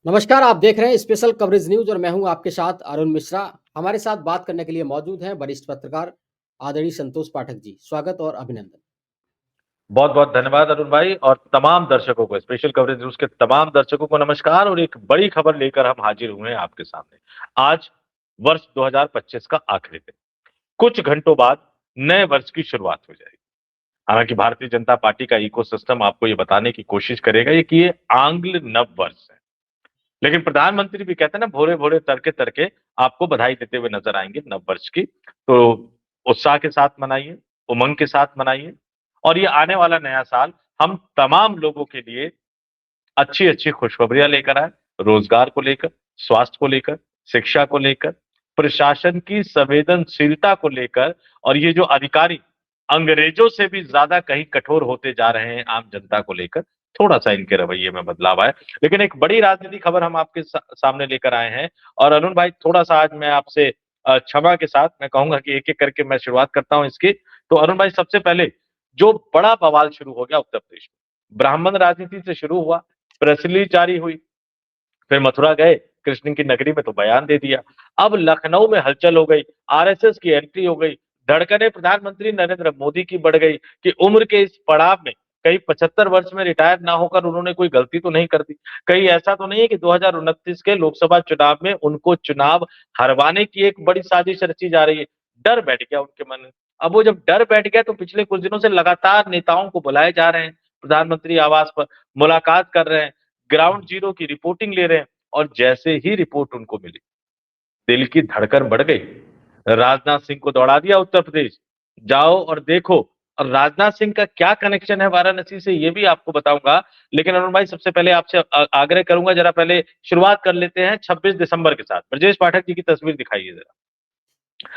नमस्कार, आप देख रहे हैं स्पेशल कवरेज न्यूज़ और मैं हूं आपके साथ अरुण मिश्रा। हमारे साथ बात करने के लिए मौजूद हैं वरिष्ठ पत्रकार आदरणीय संतोष पाठक जी। स्वागत और अभिनंदन। बहुत बहुत धन्यवाद अरुण भाई और तमाम दर्शकों को, स्पेशल कवरेज न्यूज के तमाम दर्शकों को नमस्कार। और एक बड़ी खबर लेकर हम हाजिर हुए हैं आपके सामने। आज वर्ष 2025 का आखिरी दिन, कुछ घंटों बाद नए वर्ष की शुरुआत हो जाएगी। हालांकि भारतीय जनता पार्टी का इकोसिस्टम आपको ये बताने की कोशिश करेगा कि ये आंग्ल नव वर्ष है, लेकिन प्रधानमंत्री भी कहते हैं ना, भोरे भोरे तड़के तड़के आपको बधाई देते हुए नजर आएंगे नव वर्ष की। तो उत्साह के साथ मनाइए, उमंग के साथ मनाइए, और ये आने वाला नया साल हम तमाम लोगों के लिए अच्छी अच्छी खुशखबरियां लेकर आए। रोजगार को लेकर, स्वास्थ्य को लेकर, शिक्षा को लेकर, प्रशासन की संवेदनशीलता को लेकर, और ये जो अधिकारी अंग्रेजों से भी ज्यादा कहीं कठोर होते जा रहे हैं आम जनता को लेकर, थोड़ा सा इनके रवैये में बदलाव आए। लेकिन एक बड़ी राजनीतिक खबर हम आपके सामने लेकर आए हैं। और अरुण भाई, थोड़ा सा आज मैं आपसे क्षमा के साथ मैं कहूंगा कि एक एक करके मैं शुरुआत करता हूं इसकी। तो अरुण भाई, सबसे पहले जो बड़ा बवाल शुरू हो गया उत्तर प्रदेश में, ब्राह्मण राजनीति से शुरू हुआ, प्रेस रिलीज जारी हुई, फिर मथुरा गए, कृष्ण की नगरी में तो बयान दे दिया। अब लखनऊ में हलचल हो गई, आरएसएस की एंट्री हो गई, धड़कने प्रधानमंत्री नरेंद्र मोदी की बढ़ गई कि उम्र के इस पड़ाव में कहीं 75 वर्ष में रिटायर ना होकर उन्होंने कोई गलती तो नहीं कर दी। कहीं ऐसा तो नहीं है कि 2029 के लोकसभा चुनाव में उनको चुनाव हरवाने की एक बड़ी साजिश रची जा रही है। डर बैठ गया उनके मन में। अब वो जब डर बैठ गया तो पिछले कुछ दिनों से लगातार नेताओं को बुलाए जा रहे हैं प्रधानमंत्री आवास पर, मुलाकात कर रहे हैं, ग्राउंड जीरो की रिपोर्टिंग ले रहे हैं। और जैसे ही रिपोर्ट उनको मिली, दिल की धड़कन बढ़ गई। राजनाथ सिंह को दौड़ा दिया उत्तर प्रदेश, जाओ और देखो। और राजनाथ सिंह का क्या कनेक्शन है वाराणसी से, ये भी आपको बताऊंगा। लेकिन अरुण भाई, सबसे पहले आपसे आग्रह करूंगा, जरा पहले शुरुआत कर लेते हैं 26 दिसंबर के साथ। ब्रजेश पाठक जी की तस्वीर दिखाइए जरा।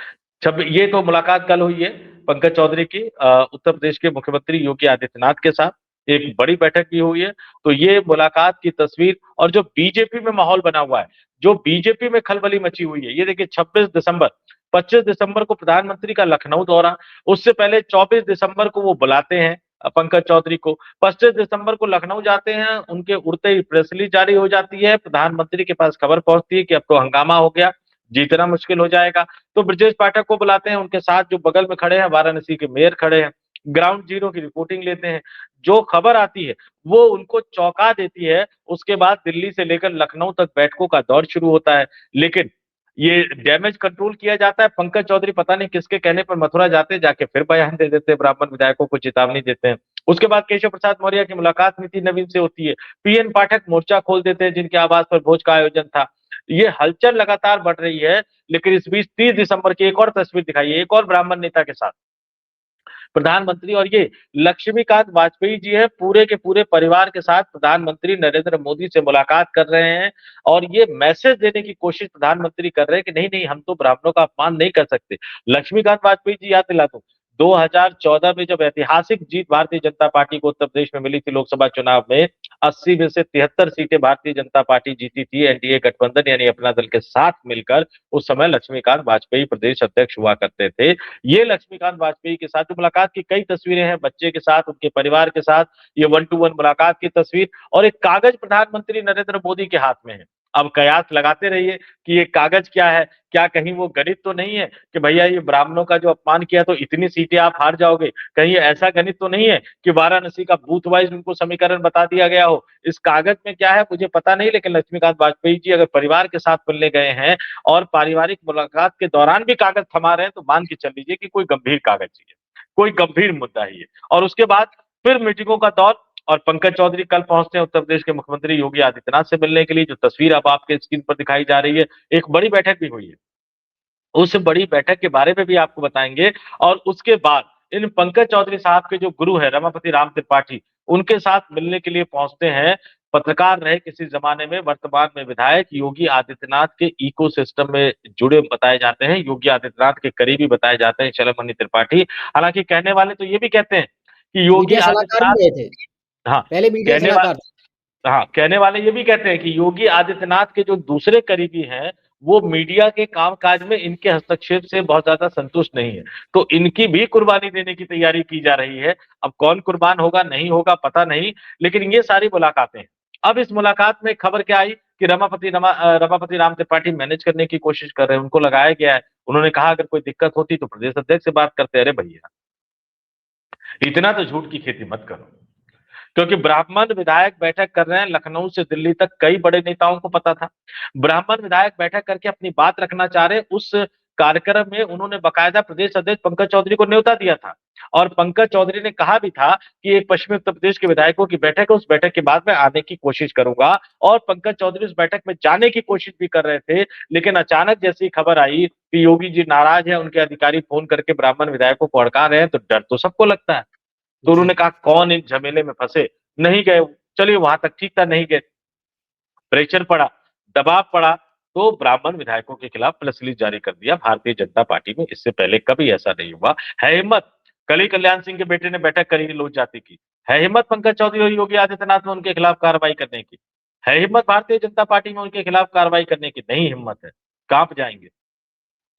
छब ये तो मुलाकात कल हुई है पंकज चौधरी की उत्तर प्रदेश के मुख्यमंत्री योगी आदित्यनाथ के साथ। एक बड़ी बैठक भी हुई है। तो ये मुलाकात की तस्वीर, और जो बीजेपी में माहौल बना हुआ है, जो बीजेपी में खलबली मची हुई है, ये देखिए 26 दिसंबर, 25 दिसंबर को प्रधानमंत्री का लखनऊ दौरा, उससे पहले 24 दिसंबर को वो बुलाते हैं पंकज चौधरी को, 25 दिसंबर को लखनऊ जाते हैं, उनके उड़ते ही प्रेस रिलीज जारी हो जाती है, प्रधानमंत्री के पास खबर पहुंचती है कि अब तो हंगामा हो गया, जीतना मुश्किल हो जाएगा। तो ब्रजेश पाठक को बुलाते हैं, उनके साथ जो बगल में खड़े हैं वाराणसी के मेयर खड़े हैं, ग्राउंड जीरो की रिपोर्टिंग लेते हैं। जो खबर आती है वो उनको चौंका देती है। उसके बाद दिल्ली से लेकर लखनऊ तक बैठकों का दौर शुरू होता है। लेकिन ये डैमेज कंट्रोल किया जाता है। पंकज चौधरी पता नहीं किसके कहने पर मथुरा जाते, जाके फिर बयान दे देते हैं, ब्राह्मण विधायकों को चेतावनी देते हैं। उसके बाद केशव प्रसाद मौर्य की मुलाकात नीति नवीन से होती है, पीएन पाठक मोर्चा खोल देते हैं जिनके आवास पर भोज का आयोजन था। ये हलचल लगातार बढ़ रही है। लेकिन इस बीच 30 दिसंबर की एक और तस्वीर दिखाई है, एक और ब्राह्मण नेता के साथ प्रधानमंत्री, और ये लक्ष्मीकांत वाजपेयी जी है, पूरे के पूरे परिवार के साथ प्रधानमंत्री नरेंद्र मोदी से मुलाकात कर रहे हैं। और ये मैसेज देने की कोशिश प्रधानमंत्री कर रहे हैं कि नहीं नहीं, हम तो ब्राह्मणों का अपमान नहीं कर सकते। लक्ष्मीकांत वाजपेयी जी, याद दिला दूं, 2014 में जब ऐतिहासिक जीत भारतीय जनता पार्टी को उत्तर प्रदेश में मिली थी लोकसभा चुनाव में, 80 में से 73 सीटें भारतीय जनता पार्टी जीती थी, एनडीए गठबंधन यानी अपना दल के साथ मिलकर। उस समय लक्ष्मीकांत वाजपेयी प्रदेश अध्यक्ष हुआ करते थे। ये लक्ष्मीकांत वाजपेयी के साथ जो मुलाकात की कई तस्वीरें हैं, बच्चे के साथ, उनके परिवार के साथ, ये 1-to-1 मुलाकात की तस्वीर, और एक कागज प्रधानमंत्री नरेंद्र मोदी के हाथ में है। अब कयास लगाते रहिए कि ये कागज क्या है, क्या कहीं वो गणित तो नहीं है कि भैया ये ब्राह्मणों का जो अपमान किया तो इतनी सीटें आप हार जाओगे। कहीं ऐसा गणित तो नहीं है कि वाराणसी का बूथ वाइज उनको समीकरण बता दिया गया हो। इस कागज में क्या है मुझे पता नहीं, लेकिन लक्ष्मीकांत वाजपेयी जी अगर परिवार के साथ मिलने गए हैं और पारिवारिक मुलाकात के दौरान भी कागज थमा रहे हैं, तो मान के चल लीजिए कि कोई गंभीर कागज ही है, कोई गंभीर मुद्दा ही है। और उसके बाद फिर मीटिंगों का दौर, और पंकज चौधरी कल पहुंचते हैं उत्तर प्रदेश के मुख्यमंत्री योगी आदित्यनाथ से मिलने के लिए। जो तस्वीर अब आपके स्क्रीन पर दिखाई जा रही है, एक बड़ी बैठक भी हुई है, उस बड़ी बैठक के बारे में भी आपको बताएंगे। और उसके बाद इन पंकज चौधरी साहब के जो गुरु है रमापति राम त्रिपाठी, उनके साथ मिलने के लिए पहुंचते हैं पत्रकार रहे किसी जमाने में, वर्तमान में विधायक, योगी आदित्यनाथ के इकोसिस्टम में जुड़े बताए जाते हैं, योगी आदित्यनाथ के करीबी बताए जाते हैं चलमनी त्रिपाठी। हालांकि कहने वाले तो ये भी कहते हैं कि योगी मीडिया सलाहकार आदित्यनाथ, भी रहे थे, हाँ पहले मीडिया कहने सलाहकार वाले, थे। हाँ कहने वाले ये भी कहते हैं कि योगी आदित्यनाथ के जो दूसरे करीबी हैं वो मीडिया के कामकाज में इनके हस्तक्षेप से बहुत ज्यादा संतुष्ट नहीं है। तो इनकी भी कुर्बानी देने की तैयारी की जा रही है। अब कौन कुर्बान होगा नहीं होगा पता नहीं, लेकिन ये सारी मुलाकातें हैं। अब इस मुलाकात में खबर क्या आई कि रमापति राम त्रिपाठी मैनेज करने की कोशिश कर रहे हैं, उनको लगाया गया है। उन्होंने कहा अगर कोई दिक्कत होती तो प्रदेश अध्यक्ष से बात करते। अरे भैया, इतना तो झूठ की खेती मत करो, क्योंकि ब्राह्मण विधायक बैठक कर रहे हैं लखनऊ से दिल्ली तक, कई बड़े नेताओं को पता था। ब्राह्मण विधायक बैठक करके अपनी बात रखना चाह रहे, उस कार्यक्रम में उन्होंने बकायदा प्रदेश अध्यक्ष पंकज चौधरी को न्योता दिया था, और पंकज चौधरी ने कहा भी था कि एक पश्चिमी उत्तर प्रदेश के विधायकों की बैठक है, उस बैठक के बाद मैं आने की कोशिश करूंगा। और पंकज चौधरी उस बैठक में जाने की कोशिश भी कर रहे थे, लेकिन अचानक जैसी खबर आई कि योगी जी नाराज है, उनके अधिकारी फोन करके ब्राह्मण विधायकों को हड़का रहे हैं, तो डर तो सबको लगता है। तो जी। उन्होंने कहा कौन इन झमेले में फंसे, नहीं गए। चलिए वहां तक ठीक था, नहीं गए। प्रेशर पड़ा, दबाव पड़ा, तो ब्राह्मण विधायकों के खिलाफ प्रेस रिलीज जारी कर दिया भारतीय जनता पार्टी में। इससे पहले कभी ऐसा नहीं हुआ। है हिम्मत, कल ही कल्याण सिंह के बेटे ने बैठक करी लोक जाति की। है हिम्मत पंकज चौधरी और योगी आदित्यनाथ में उनके खिलाफ कार्रवाई करने की। है हिम्मत भारतीय जनता पार्टी में उनके खिलाफ कार्रवाई करने की। नहीं हिम्मत है, कांप जाएंगे।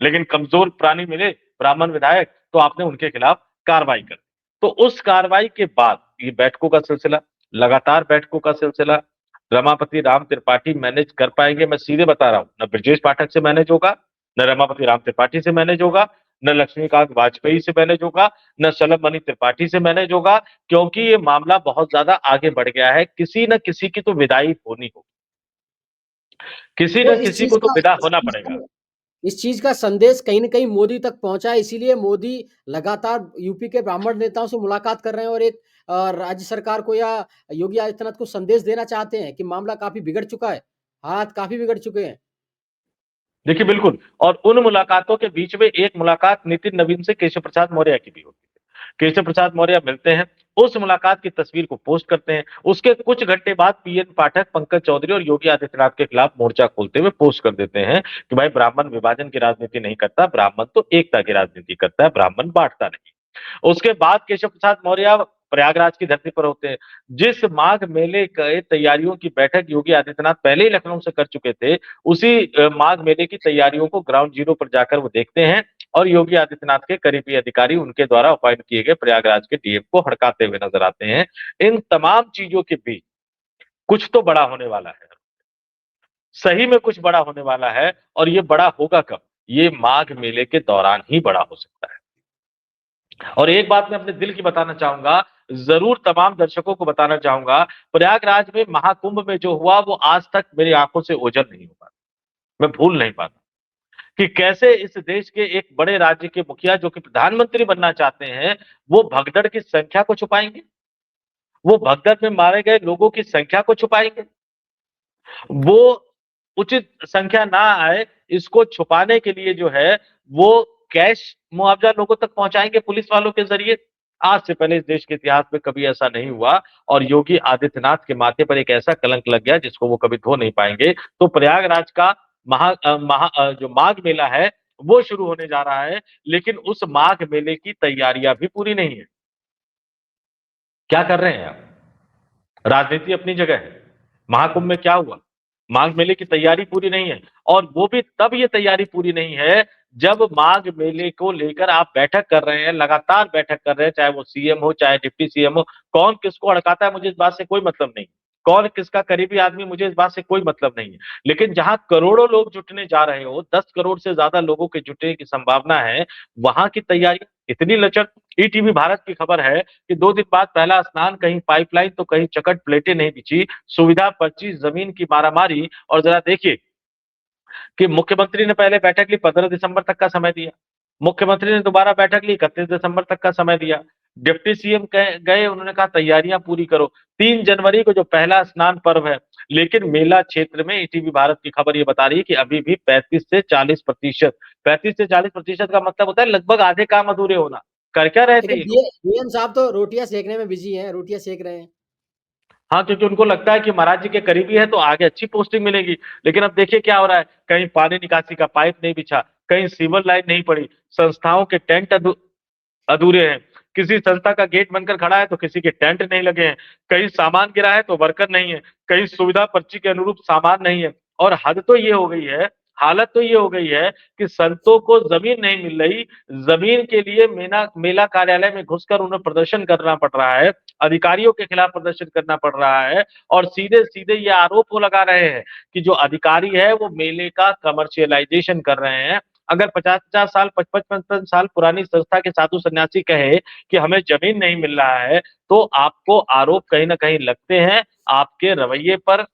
लेकिन कमजोर प्राणी मिले ब्राह्मण विधायक, तो आपने उनके खिलाफ कार्रवाई कर। तो उस कार्रवाई के बाद ये बैठकों का सिलसिला, लगातार बैठकों का सिलसिला, रमापति राम त्रिपाठी मैनेज कर पाएंगे? मैं सीधे बता रहा हूं, न ब्रजेश पाठक से मैनेज होगा, न रमापति राम त्रिपाठी से मैनेज होगा, न लक्ष्मीकांत वाजपेयी से मैनेज होगा, न शलभ मणि त्रिपाठी से मैनेज होगा, क्योंकि ये मामला बहुत ज्यादा आगे बढ़ गया है। किसी न किसी की तो विदाई होनी होगी, किसी तो न किसी को तो विदा होना पड़ेगा। इस चीज का संदेश कहीं न कहीं मोदी तक पहुंचा है, इसीलिए मोदी लगातार यूपी के ब्राह्मण नेताओं से मुलाकात कर रहे हैं और एक राज्य सरकार को या योगी आदित्यनाथ को संदेश देना चाहते हैं कि मामला काफ़ी बिगड़ चुका है, हालात काफ़ी बिगड़ चुके हैं। देखिए बिल्कुल, और उन मुलाकातों के बीच में एक मुलाकात नितिन नवीन से केशव प्रसाद मौर्य की भी होती है। केशव प्रसाद मौर्य मिलते हैं, उस मुलाकात की तस्वीर को पोस्ट करते हैं। उसके कुछ घंटे बाद पीएन पाठक पंकज चौधरी और योगी आदित्यनाथ के खिलाफ मोर्चा खोलते हुए पोस्ट कर देते हैं कि भाई ब्राह्मण विभाजन की राजनीति नहीं करता, ब्राह्मण तो एकता की राजनीति करता है, ब्राह्मण बांटता नहीं। उसके बाद केशव प्रसाद मौर्य प्रयागराज की धरती पर होते हैं। जिस माघ मेले के तैयारियों की बैठक योगी आदित्यनाथ पहले ही लखनऊ से कर चुके थे, उसी माघ मेले की तैयारियों को ग्राउंड जीरो पर जाकर वो देखते हैं, और योगी आदित्यनाथ के करीबी अधिकारी उनके द्वारा अपॉइंट किए गए प्रयागराज के डीएम को हड़काते हुए नजर आते हैं। इन तमाम चीजों के बीच कुछ तो बड़ा होने वाला है, सही में कुछ बड़ा होने वाला है। और ये बड़ा होगा कब? ये माघ मेले के दौरान ही बड़ा हो सकता है। और एक बात मैं अपने दिल की बताना चाहूंगा, जरूर तमाम दर्शकों को बताना चाहूंगा, प्रयागराज में महाकुंभ में जो हुआ वो आज तक मेरी आंखों से ओझल नहीं हो पाता। मैं भूल नहीं पाता कि कैसे इस देश के एक बड़े राज्य के मुखिया जो कि प्रधानमंत्री बनना चाहते हैं, वो भगदड़ की संख्या को छुपाएंगे, वो भगदड़ में मारे गए लोगों की संख्या को छुपाएंगे, वो उचित संख्या ना आए इसको छुपाने के लिए जो है वो कैश मुआवजा लोगों तक पहुंचाएंगे पुलिस वालों के जरिए। आज से पहले इस देश के इतिहास में कभी ऐसा नहीं हुआ, और योगी आदित्यनाथ के माथे पर एक ऐसा कलंक लग गया जिसको वो कभी धो नहीं पाएंगे। तो प्रयागराज का जो माघ मेला है वो शुरू होने जा रहा है, लेकिन उस माघ मेले की तैयारियां भी पूरी नहीं है। क्या कर रहे हैं आप? राजनीति अपनी जगह है, महाकुंभ में क्या हुआ? माघ मेले की तैयारी पूरी नहीं है, और वो भी तब ये तैयारी पूरी नहीं है जब माघ मेले को लेकर आप बैठक कर रहे हैं, लगातार बैठक कर रहे हैं, चाहे वो सीएम हो चाहे डिप्टी सीएम हो। कौन किसको अड़काता है मुझे इस बात से कोई मतलब नहीं, कौन किसका करीबी आदमी मुझे इस बात से कोई मतलब नहीं है। लेकिन जहां करोड़ों लोग जुटने जा रहे हो, 10 करोड़ से ज्यादा लोगों के जुटने की संभावना है, वहां की तैयारी इतनी लचर। ईटीवी भारत की खबर है कि 2 दिन बाद पहला स्नान, कहीं पाइपलाइन तो कहीं चकट प्लेटें नहीं बिछी, सुविधा पर्ची जमीन की मारामारी। और जरा देखिए कि मुख्यमंत्री ने पहले बैठक ली, 15 दिसंबर तक का समय दिया। मुख्यमंत्री ने दोबारा बैठक ली, 31 दिसंबर तक का समय दिया। डिप्टी सीएम गए, उन्होंने कहा तैयारियां पूरी करो। 3 जनवरी को जो पहला स्नान पर्व है, लेकिन मेला क्षेत्र में ईटीवी भारत की खबर ये बता रही है कि अभी भी 35 से 40% का मतलब होता है लगभग आधे काम अधूरे होना। कर क्या रहे थे लेकिन ये लोग? डीएम साहब तो रोटियां सेकने में बिजी हैं, रोटियां सेक रहे हैं। हाँ, क्योंकि उनको लगता है कि महाराज जी के करीबी है तो आगे अच्छी पोस्टिंग मिलेगी। लेकिन अब देखिए क्या हो रहा है, कहीं पानी निकासी का पाइप नहीं बिछा, कहीं सीवर लाइन नहीं पड़ी, संस्थाओं के टेंट अधूरे हैं। किसी संस्था का गेट बनकर खड़ा है तो किसी के टेंट नहीं लगे हैं, कहीं सामान गिरा है तो वर्कर नहीं है, कहीं सुविधा पर्ची के अनुरूप सामान नहीं है। और हद तो ये हो गई है, हालत तो ये हो गई है कि संतों को जमीन नहीं मिल रही, जमीन के लिए मेला कार्यालय में घुसकर उन्हें प्रदर्शन करना पड़ रहा है, अधिकारियों के खिलाफ प्रदर्शन करना पड़ रहा है, और सीधे सीधे ये आरोप वो लगा रहे हैं कि जो अधिकारी है वो मेले का कमर्शियलाइजेशन कर रहे हैं। अगर 50-50 साल 55-55 साल पुरानी संस्था के साधु सन्यासी कहे कि हमें जमीन नहीं मिल रहा है, तो आपको आरोप कहीं ना कहीं लगते हैं, आपके रवैये पर,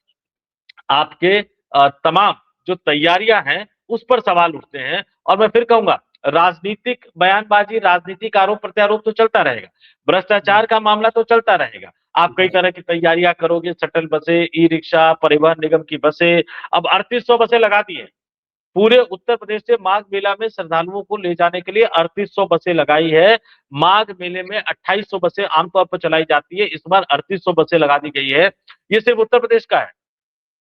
आपके तमाम जो तैयारियां हैं उस पर सवाल उठते हैं। और मैं फिर कहूंगा, राजनीतिक बयानबाजी, राजनीतिक आरोप प्रत्यारोप तो चलता रहेगा, जी, भ्रष्टाचार का मामला तो चलता रहेगा। आप कई चलता तरह की तैयारियां करोगे, शटल बसें, ई रिक्शा, परिवहन निगम की बसें, अब 3800 बसें लगा दी है। पूरे उत्तर प्रदेश से माघ मेला में श्रद्धालुओं को ले जाने के लिए 3800 बसें लगाई है। माघ मेले में 2800 बसें आमतौर पर चलाई जाती है, इस बार 3800 बसें लगा दी गई है। ये सिर्फ उत्तर प्रदेश का है,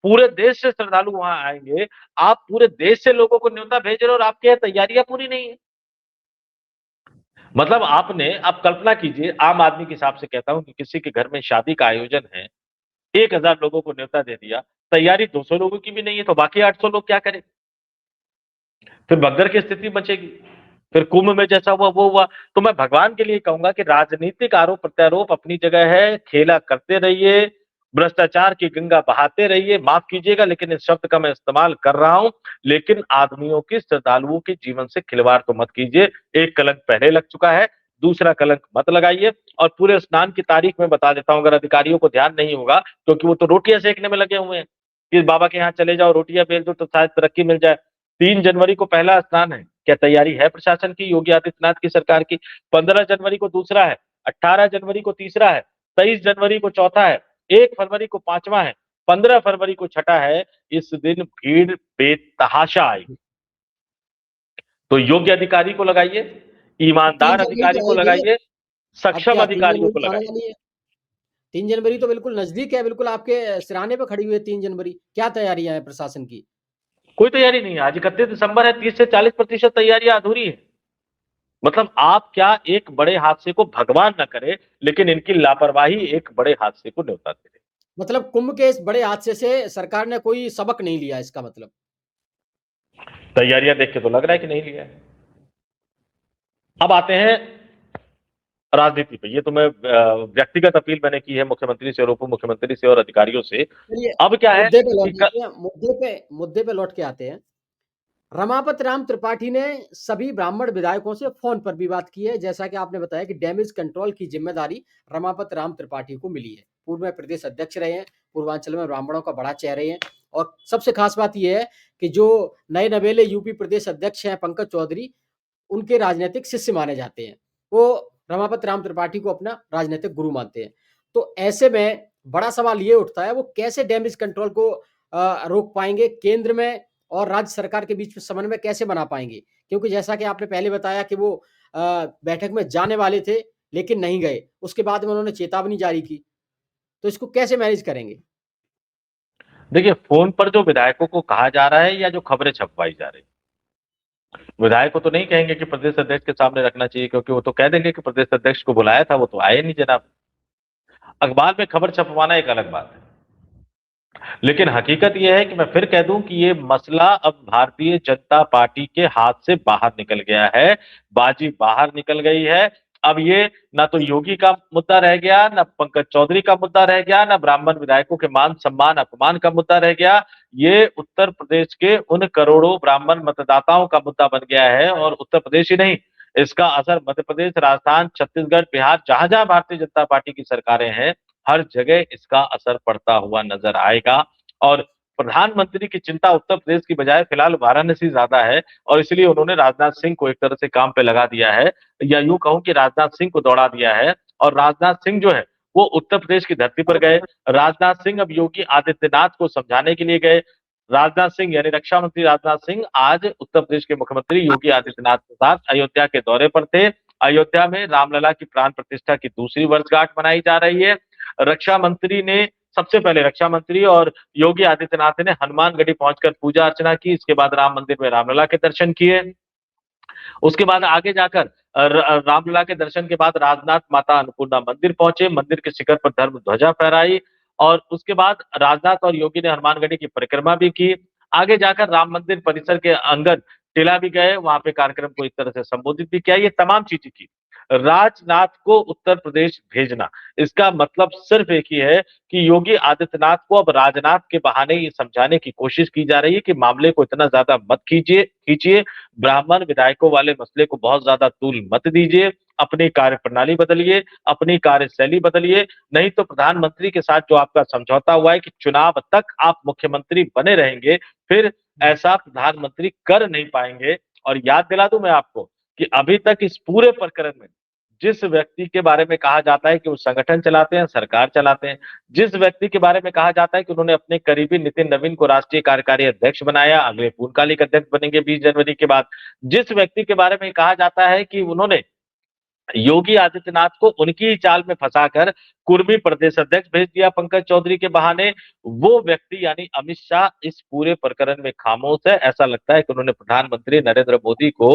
पूरे देश से श्रद्धालु वहां आएंगे। आप पूरे देश से लोगों को न्योता भेज रहे हो और आपके यहाँ तैयारियां पूरी नहीं है। मतलब आपने, आप कल्पना कीजिए, आम आदमी के हिसाब से कहता हूं कि किसी के घर में शादी का आयोजन है, 1000 लोगों को न्योता दे दिया, तैयारी 200 लोगों की भी नहीं है, तो बाकी 800 लोग क्या करें? फिर भगदड़ की स्थिति बचेगी, फिर कुंभ में जैसा हुआ वो हुआ। तो मैं भगवान के लिए कहूंगा कि राजनीतिक आरोप प्रत्यारोप अपनी जगह है, खेला करते रहिए, भ्रष्टाचार की गंगा बहाते रहिए, माफ कीजिएगा लेकिन इस शब्द का मैं इस्तेमाल कर रहा हूं, लेकिन आदमियों की, श्रद्धालुओं के जीवन से खिलवाड़ तो मत कीजिए। एक कलंक पहले लग चुका है, दूसरा कलंक मत लगाइए। और पूरे स्नान की तारीख में बता देता हूं, अगर अधिकारियों को ध्यान नहीं होगा, क्योंकि वो तो रोटियां सेकने में लगे हुए हैं कि बाबा के यहाँ चले जाओ, रोटियां बेच दो तो शायद तरक्की मिल जाए। 3 जनवरी को पहला स्नान है, क्या तैयारी है प्रशासन की, योगी आदित्यनाथ की सरकार की? 15 जनवरी को दूसरा है, 18 जनवरी को तीसरा है, 23 जनवरी को चौथा है, 1 फरवरी को पांचवा है, 15 फरवरी को छठा है। इस दिन भीड़ बेतहाशा आई। तो योग्य अधिकारी को लगाइए, अब 3 ईमानदार जनवरी अधिकारी तो को आएगी, लगाइए, अब सक्षम क्या 3 अधिकारियों जनवरी को तो आने लगाइए। वाली है। 3 जनवरी तो बिल्कुल नज़दीक है, बिल्कुल आपके सिरहाने पे खड़ी हुई है 3 जनवरी। क्या तैयारियाँ हैं प्रशासन की? कोई तैयारी नहीं है, आज 31 दिसंबर है, 30 से 40% तैयारियां अधूरी है। मतलब आप क्या एक बड़े हादसे को भगवान न करे, लेकिन इनकी लापरवाही एक बड़े हादसे को न्योता दे रही। मतलब कुंभ के इस बड़े हादसे से सरकार ने कोई सबक नहीं लिया इसका मतलब। तैयारियां देख के तो लग रहा है कि नहीं लिया है। अब आते हैं राजनीति पे। ये तो मैं व्यक्तिगत अपील मैंने की है मुख्यमंत्री से और उप मुख्यमंत्री से और अधिकारियों से। चलिए अब क्या है मुद्दे पे लौट कि जाते हैं, मुद्दे पे लौट के आते हैं। रमापत राम त्रिपाठी ने सभी ब्राह्मण विधायकों से फ़ोन पर भी बात की है, जैसा कि आपने बताया कि डैमेज कंट्रोल की ज़िम्मेदारी रमापत राम त्रिपाठी को मिली है। पूर्व में प्रदेश अध्यक्ष रहे हैं, पूर्वांचल में ब्राह्मणों का बड़ा चेहरे हैं और सबसे ख़ास बात ये है कि जो नए नवेले यूपी प्रदेश अध्यक्ष हैं पंकज चौधरी, उनके राजनैतिक शिष्य माने जाते हैं। वो रमापत राम त्रिपाठी को अपना राजनीतिक गुरु मानते हैं। तो ऐसे में बड़ा सवाल ये उठता है वो कैसे डैमेज कंट्रोल को रोक पाएँगे? केंद्र में और राज्य सरकार के बीच में समन्वय कैसे बना पाएँगे? क्योंकि जैसा कि आपने पहले बताया कि वो बैठक में जाने वाले थे, लेकिन नहीं गए। उसके बाद में उन्होंने चेतावनी जारी की। तो इसको कैसे मैनेज करेंगे? देखिए, फोन पर जो विधायकों को कहा जा रहा है या जो खबरें छपवाई जा रही, विधायक को तो नहीं कहेंगे कि प्रदेश अध्यक्ष के सामने रखना चाहिए, क्योंकि वो तो कह देंगे कि प्रदेश अध्यक्ष को बुलाया था, वो तो आए नहीं जनाब। अखबार में खबर छपवाना एक अलग बात है, लेकिन हकीकत यह है कि मैं फिर कह दूं कि ये मसला अब भारतीय जनता पार्टी के हाथ से बाहर निकल गया है, बाजी बाहर निकल गई है। अब ये ना तो योगी का मुद्दा रह गया, ना पंकज चौधरी का मुद्दा रह गया, ना ब्राह्मण विधायकों के मान सम्मान अपमान का मुद्दा रह गया। ये उत्तर प्रदेश के उन करोड़ों ब्राह्मण मतदाताओं का मुद्दा बन गया है, और उत्तर प्रदेश ही नहीं, इसका असर मध्य प्रदेश, राजस्थान, छत्तीसगढ़, बिहार, जहां जहां भारतीय जनता पार्टी की सरकारें हैं, हर जगह इसका असर पड़ता हुआ नजर आएगा। और प्रधानमंत्री की चिंता उत्तर प्रदेश की बजाय फिलहाल वाराणसी ज्यादा है, और इसलिए उन्होंने राजनाथ सिंह को एक तरह से काम पे लगा दिया है, या यूं कहूं कि राजनाथ सिंह को दौड़ा दिया है। और राजनाथ सिंह जो है वो उत्तर प्रदेश की धरती पर गए। राजनाथ सिंह अब योगी आदित्यनाथ को समझाने के लिए गए। राजनाथ सिंह यानी रक्षा मंत्री राजनाथ सिंह आज उत्तर प्रदेश के मुख्यमंत्री योगी आदित्यनाथ के साथ अयोध्या के दौरे पर थे। अयोध्या में रामलला की प्राण प्रतिष्ठा की दूसरी वर्षगांठ मनाई जा रही है। रक्षा मंत्री ने, सबसे पहले रक्षा मंत्री और योगी आदित्यनाथ ने हनुमानगढ़ी पहुंचकर पूजा अर्चना की, इसके बाद राम मंदिर में रामलला के दर्शन किए। उसके बाद आगे जाकर रामलला के दर्शन के बाद राजनाथ माता अन्नपूर्णा मंदिर पहुंचे, मंदिर के शिखर पर धर्म ध्वजा फहराई, और उसके बाद राजनाथ और योगी ने हनुमानगढ़ी की परिक्रमा भी की। आगे जाकर राम मंदिर परिसर के अंगन टिला भी गए, वहां पे कार्यक्रम को एक तरह से संबोधित भी किया, ये तमाम चीजें की। राजनाथ को उत्तर प्रदेश भेजना, इसका मतलब सिर्फ एक ही है कि योगी आदित्यनाथ को अब राजनाथ के बहाने ये समझाने की कोशिश की जा रही है कि मामले को इतना ज्यादा मत खींचिए खींचिए ब्राह्मण विधायकों वाले मसले को बहुत ज्यादा तूल मत दीजिए, अपनी कार्य प्रणाली बदलिए, अपनी कार्यशैली बदलिए, नहीं तो प्रधानमंत्री के साथ जो आपका समझौता हुआ है कि चुनाव तक आप मुख्यमंत्री बने रहेंगे, फिर ऐसा प्रधानमंत्री कर नहीं पाएंगे। और याद दिला दूं मैं आपको कि अभी तक इस पूरे प्रकरण में जिस व्यक्ति के बारे में कहा जाता है कि वो संगठन चलाते हैं, सरकार चलाते हैं, जिस व्यक्ति के बारे में कहा जाता है कि उन्होंने अपने करीबी नितिन नवीन को राष्ट्रीय कार्यकारी अध्यक्ष बनाया, अगले पूर्णकालिक अध्यक्ष बनेंगे 20 जनवरी के बाद, जिस व्यक्ति के बारे में कहा जाता है कि उन्होंने योगी आदित्यनाथ को उनकी ही चाल में फंसाकर कुर्मी प्रदेश अध्यक्ष भेज दिया पंकज चौधरी के बहाने, वो व्यक्ति यानी अमित शाह इस पूरे प्रकरण में खामोश है। ऐसा लगता है कि उन्होंने प्रधानमंत्री नरेंद्र मोदी को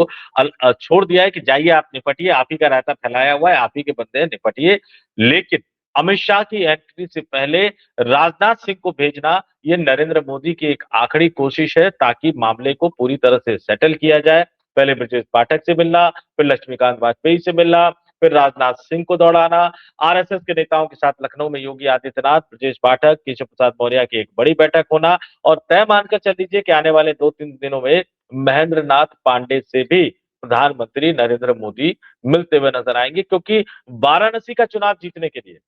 छोड़ दिया है कि जाइए आप निपटिए, आप ही का रायता फैलाया हुआ है, आप ही के बंदे हैं, निपटिए। लेकिन अमित शाह की एंट्री से पहले राजनाथ सिंह को भेजना ये नरेंद्र मोदी की एक आखिरी कोशिश है ताकि मामले को पूरी तरह से सेटल किया जाए। पहले ब्रजेश पाठक से मिलना, फिर लक्ष्मीकांत वाजपेयी से मिलना, फिर राजनाथ सिंह को दौड़ाना, आरएसएस के नेताओं के साथ लखनऊ में योगी आदित्यनाथ, ब्रजेश पाठक, केशव प्रसाद मौर्य की एक बड़ी बैठक होना और तय मानकर चल लीजिए कि आने वाले 2-3 दिनों में महेंद्र नाथ पांडे से भी प्रधानमंत्री नरेंद्र मोदी मिलते हुए नजर आएंगे, क्योंकि वाराणसी का चुनाव जीतने के लिए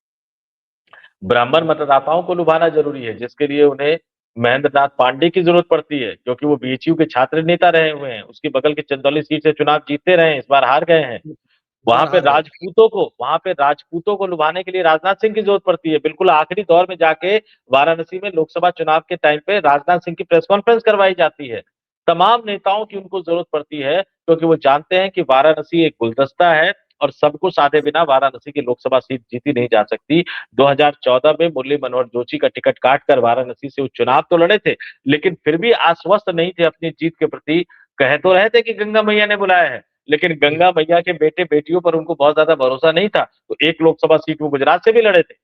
ब्राह्मण मतदाताओं को लुभाना जरूरी है, जिसके लिए उन्हें महेंद्र नाथ पांडे की जरूरत पड़ती है, क्योंकि वो बीएचयू के छात्र नेता रहे हुए हैं, उसके बगल के चंदौली सीट से चुनाव जीतते रहे हैं, इस बार हार गए हैं। इस बार हार गए। वहां पे राजपूतों को लुभाने के लिए राजनाथ सिंह की जरूरत पड़ती है। बिल्कुल आखिरी दौर में जाके वाराणसी में लोकसभा चुनाव के टाइम पे राजनाथ सिंह की प्रेस कॉन्फ्रेंस करवाई जाती है। तमाम नेताओं की उनको जरूरत पड़ती है, क्योंकि वो जानते हैं कि वाराणसी एक गुलदस्ता है और सबको साधे बिना वाराणसी की लोकसभा सीट जीती नहीं जा सकती। 2014 में मुरली मनोहर जोशी का टिकट काट कर वाराणसी से वो चुनाव तो लड़े थे, लेकिन फिर भी आश्वस्त नहीं थे अपनी जीत के प्रति। कह तो रहे थे कि गंगा मैया ने बुलाया है, लेकिन जी, गंगा मैया के बेटे बेटियों पर उनको बहुत ज्यादा भरोसा नहीं था। तो एक लोकसभा सीट वो गुजरात से भी लड़े थे।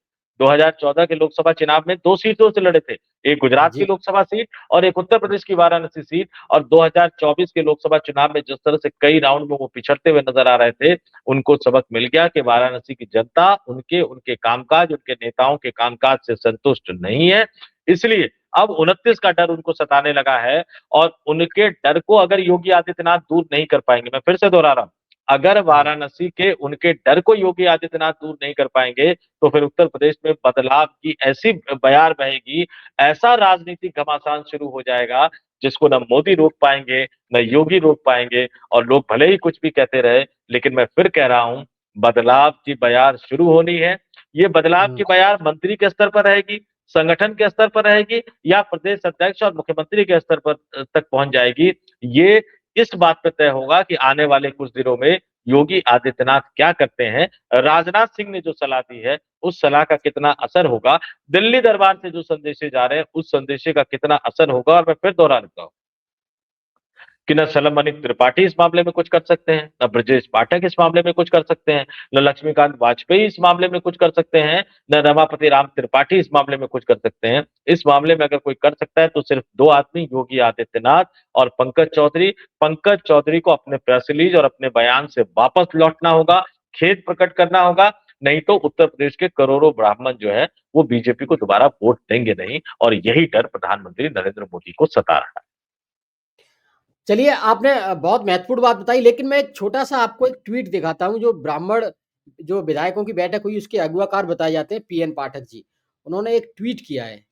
2014 के लोकसभा चुनाव में 2 सीटों से लड़े थे, एक गुजरात की जी, लोकसभा सीट और एक उत्तर प्रदेश की वाराणसी सीट। और 2024 के लोकसभा चुनाव में जिस तरह से कई राउंड में वो पिछड़ते हुए नजर आ रहे थे, उनको सबक मिल गया कि वाराणसी की जनता उनके उनके कामकाज, उनके नेताओं के कामकाज से संतुष्ट नहीं है। इसलिए अब 29 का डर उनको सताने लगा है और उनके डर को अगर योगी आदित्यनाथ दूर नहीं कर पाएंगे, मैं फिर से दोहरा रहा हूं, अगर जी, वाराणसी के उनके डर को योगी आदित्यनाथ दूर नहीं कर पाएंगे, तो फिर उत्तर प्रदेश में बदलाव की ऐसी बयार बहेगी, ऐसा राजनीतिक घमासान शुरू हो जाएगा जिसको न मोदी रोक पाएंगे, न योगी रोक पाएंगे। और लोग भले ही कुछ भी कहते रहे, लेकिन मैं फिर कह रहा हूं, बदलाव की बयार शुरू होनी है। ये बदलाव हुँ, की बयार मंत्री के स्तर पर रहेगी, संगठन के स्तर पर रहेगी, या प्रदेश अध्यक्ष और मुख्यमंत्री के स्तर पर तक पहुंच जाएगी। ये इस बात पे तय होगा कि आने वाले कुछ दिनों में योगी आदित्यनाथ क्या करते हैं, राजनाथ सिंह ने जो सलाह दी है उस सलाह का कितना असर होगा, दिल्ली दरबार से जो संदेशे जा रहे हैं उस संदेशे का कितना असर होगा। और मैं फिर दोहरा देता हूं कि न सलम त्रिपाठी इस मामले में कुछ कर सकते हैं, न ब्रजेश पाठक इस मामले में कुछ कर सकते हैं, न लक्ष्मीकांत वाजपेयी इस मामले में कुछ कर सकते हैं, न रमापति राम त्रिपाठी इस मामले में कुछ कर सकते हैं। इस मामले में अगर कोई कर सकता है तो सिर्फ दो आदमी, योगी आदित्यनाथ और पंकज चौधरी। पंकज चौधरी को अपने प्रेस रिलीज और अपने बयान से वापस लौटना होगा, खेद प्रकट करना होगा, नहीं तो उत्तर प्रदेश के करोड़ों ब्राह्मण जो है वो बीजेपी को दोबारा वोट देंगे नहीं। और यही डर प्रधानमंत्री नरेंद्र मोदी को सता रहा है। चलिए आपने बहुत महत्वपूर्ण बात बताई, लेकिन मैं एक छोटा-सा आपको एक ट्वीट दिखाता हूँ, जो ब्राह्मण जो विधायकों की बैठक हुई उसके अगुवाकार बताए जाते हैं पीएन पाठक जी। उन्होंने एक ट्वीट किया है।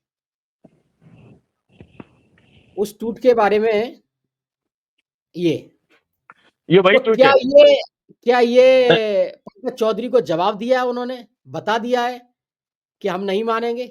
उस ट्वीट के बारे में ये, ये वही तो ट्वीट है। क्या ये पंकज चौधरी को जवाब दिया है उन्होंने? बता दिया है कि हम नहीं मानेंगे?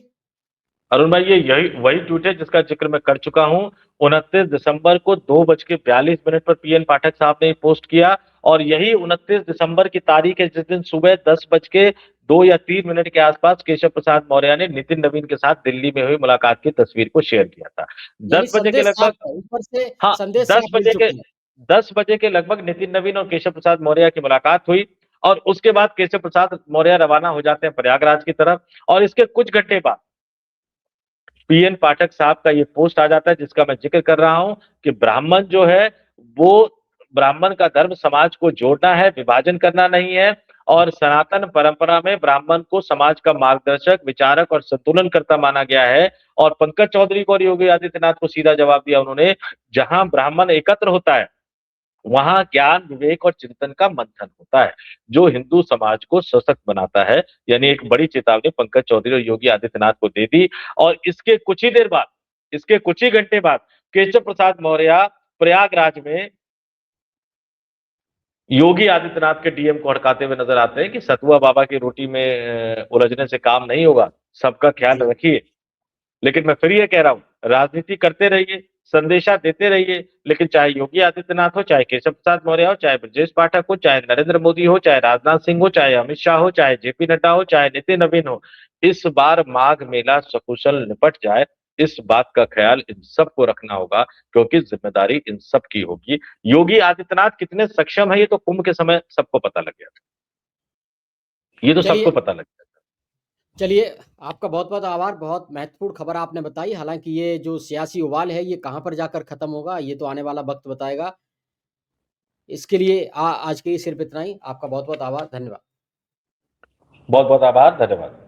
अरुण भाई, ये यही वही ट्वीट है जिसका जिक्र मैं कर चुका हूं। 29 दिसंबर को 2:42 पर पीएन पाठक साहब ने पोस्ट किया, और यही 29 दिसंबर की तारीख है जिस दिन सुबह 10:02 या 3 मिनट के आसपास केशव प्रसाद मौर्य ने नितिन नवीन के साथ दिल्ली में हुई मुलाकात की तस्वीर को शेयर किया था। यानी 10 बजे के संदेश साफ लगभग, है, ऊपर से हाँ, संदेश दस साफ मिल बजे के चुकी है। 10 बजे के लगभग नितिन नवीन और केशव प्रसाद मौर्य की मुलाकात हुई, और उसके बाद केशव प्रसाद मौर्य रवाना हो जाते हैं प्रयागराज की तरफ। और इसके कुछ घंटे बाद पीएन पाठक साहब का ये पोस्ट आ जाता है जिसका मैं जिक्र कर रहा हूं कि ब्राह्मण जो है वो ब्राह्मण का धर्म समाज को जोड़ना है, विभाजन करना नहीं है। और सनातन परंपरा में ब्राह्मण को समाज का मार्गदर्शक, विचारक और संतुलन करता माना गया है। और पंकज चौधरी को और योगी आदित्यनाथ को सीधा जवाब दिया उन्होंने, जहां ब्राह्मण एकत्र होता है वहां ज्ञान, विवेक और चिंतन का मंथन होता है, जो हिंदू समाज को सशक्त बनाता है। यानी एक बड़ी चेतावनी पंकज चौधरी और योगी आदित्यनाथ को दे दी। और इसके कुछ ही घंटे बाद केशव प्रसाद मौर्य प्रयागराज में योगी आदित्यनाथ के डीएम को हड़काते हुए नजर आते हैं कि सतुआ बाबा की रोटी में उलझने से काम नहीं होगा, सबका ख्याल जी। रखिए। लेकिन मैं फिर ये कह रहा हूं, राजनीति करते रहिए, संदेशा देते रहिए, लेकिन चाहे योगी आदित्यनाथ हो, चाहे केशव प्रसाद मौर्य हो, चाहे ब्रजेश पाठक हो, चाहे नरेंद्र मोदी हो, चाहे राजनाथ सिंह हो, चाहे अमित शाह हो, चाहे जेपी नड्डा हो, चाहे नितिन नवीन हो, इस बार माघ मेला सकुशल निपट जाए, इस बात का ख्याल इन सबको रखना होगा, क्योंकि जिम्मेदारी इन सब की होगी। योगी आदित्यनाथ कितने सक्षम है ये तो कुंभ के समय सबको पता लग गया था। ये तो सबको चलिए पता लग गया था। चलिए, आपका बहुत-बहुत आभार। बहुत महत्वपूर्ण खबर आपने बताई। हालाँकि ये जो सियासी उबाल है, ये कहाँ पर जाकर खत्म होगा, ये तो आने वाला वक़्त बताएगा। इसके लिए आज के लिए सिर्फ़ इतना ही। आपका बहुत-बहुत आभार। धन्यवाद। बहुत बहुत आभार, धन्यवाद।